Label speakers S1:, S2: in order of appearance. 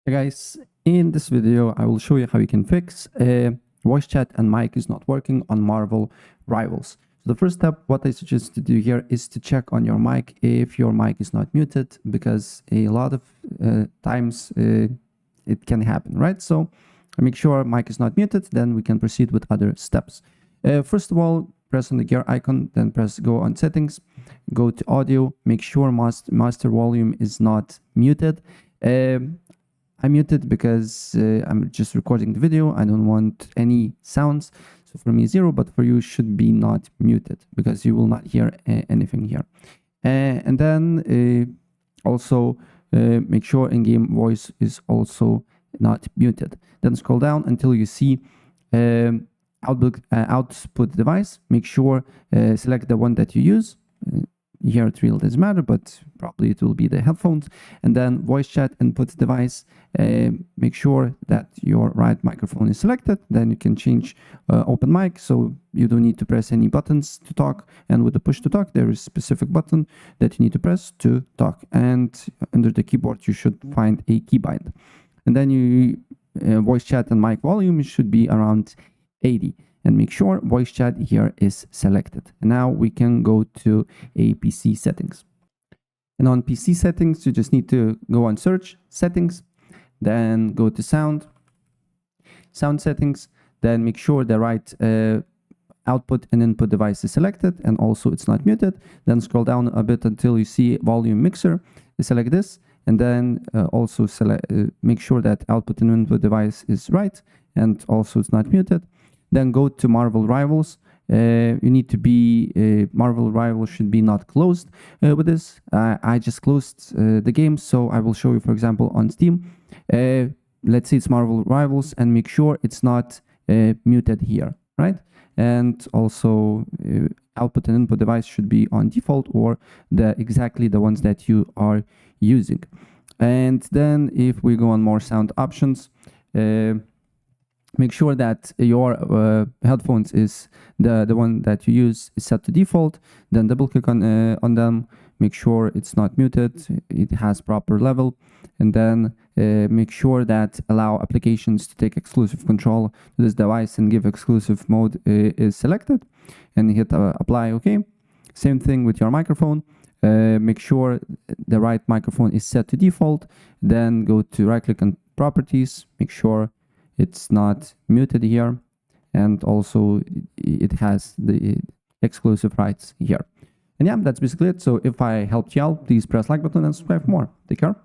S1: Hey guys, in this video I will show you how you can fix voice chat and mic is not working on Marvel Rivals. So the first step, what I suggest to do here is to check on your mic if your mic is not muted, because a lot of times it can happen, right? So make sure mic is not muted, then we can proceed with other steps. First of all, press on the gear icon, then go on settings, go to audio, make sure master volume is not muted. I muted because I'm just recording the video. I don't want any sounds. So for me, 0, but for you should be not muted because you will not hear anything here. And then also make sure in-game voice is also not muted. Then scroll down until you see output device. Make sure select the one that you use. Here it really doesn't matter, but probably it will be the headphones. And then voice chat input device, make sure that your right microphone is selected. Then you can change open mic, so you don't need to press any buttons to talk. And with the push to talk, there is a specific button that you need to press to talk. And under the keyboard, you should find a keybind. And then you voice chat and mic volume should be around 80. And make sure voice chat here is selected. And now we can go to a PC settings. And on PC settings, you just need to go on search settings, then go to sound settings, then make sure the right output and input device is selected, and also it's not muted. Then scroll down a bit until you see volume mixer. Select this, and then also make sure that output and input device is right, and also it's not muted. Then go to Marvel Rivals. You need to be Marvel Rivals should be not closed with this. I just closed the game, so I will show you, for example, on Steam. Let's say it's Marvel Rivals, and make sure it's not muted here, right? And also output and input device should be on default, or exactly the ones that you are using. And then if we go on more sound options, make sure that your headphones is the one that you use is set to default. Then double click on them. Make sure it's not muted. It has proper level. And then make sure that allow applications to take exclusive control to this device and give exclusive mode is selected. And hit apply. OK. Same thing with your microphone. Make sure the right microphone is set to default. Then go to right click on properties. Make sure it's not muted here, and also it has the exclusive rights here. And yeah, that's basically it. So if I helped you out, please press like button and subscribe for more. Take care.